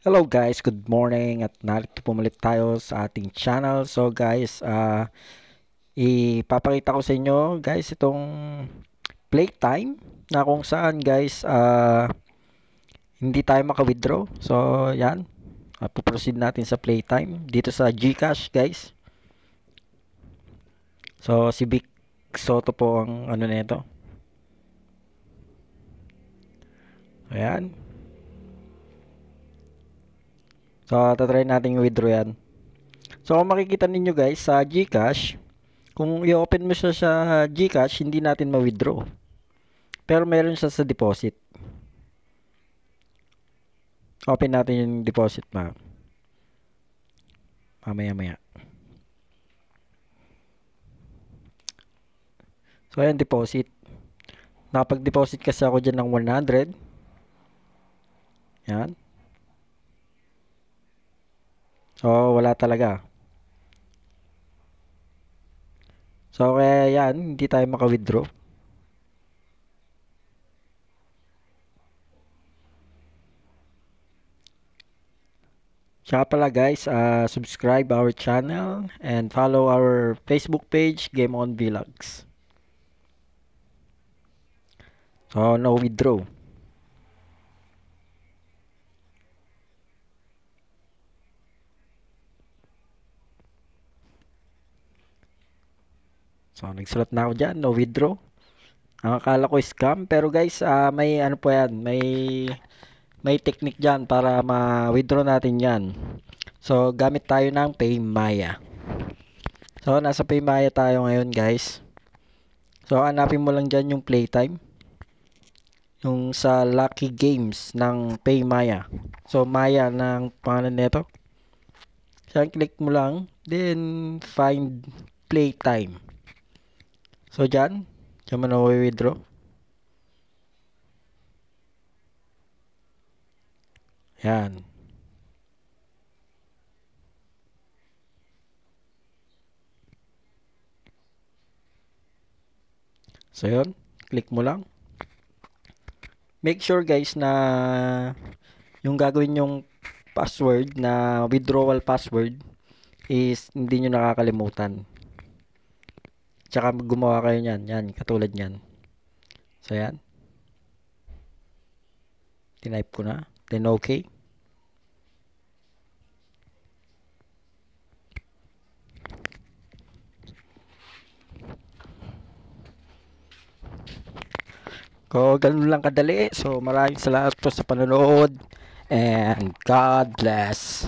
Hello guys, good morning at narito po ulit tayo sa ating channel. So guys, ipapakita ko sa inyo guys itong playtime na kung saan guys hindi tayo maka-withdraw. So yan, puproceed natin sa playtime dito sa GCash guys. So si Vic Soto po ang ano nito. Ayan. So tatry natin i-withdraw yan. So kung makikita ninyo guys sa GCash, kung i-open mo siya sa GCash, hindi natin ma-withdraw. Pero meron siya sa deposit. Open natin yung deposit mamaya. So ayan, deposit. Nakapag-deposit kasi ako dyan ng 100. Yan. So wala talaga. So kaya yan, hindi tayo maka-withdraw. Tsaka pala guys, subscribe our channel and follow our Facebook page, Game On Vlogs. So no withdraw. So nagsulat na ako dyan, no withdraw. Ang akala ko scam, pero guys, may ano po yan, may technique dyan para ma-withdraw natin yan. So gamit tayo ng PayMaya. So nasa PayMaya tayo ngayon guys. So hanapin mo lang dyan yung playtime. Yung sa Lucky Games ng PayMaya. So Maya ng pangalan nito. So click mo lang, then find playtime. So dyan mo na withdraw. Yan. So yun, click mo lang. Make sure guys na yung gagawin yung password na withdrawal password is hindi nyo nakakalimutan. Tsaka gumawa kayo nyan. Yan, katulad nyan. So yan. Tinype ko na. Then okay. So, ganun lang kadali. So, maraming salamat po sa panonood. And God bless.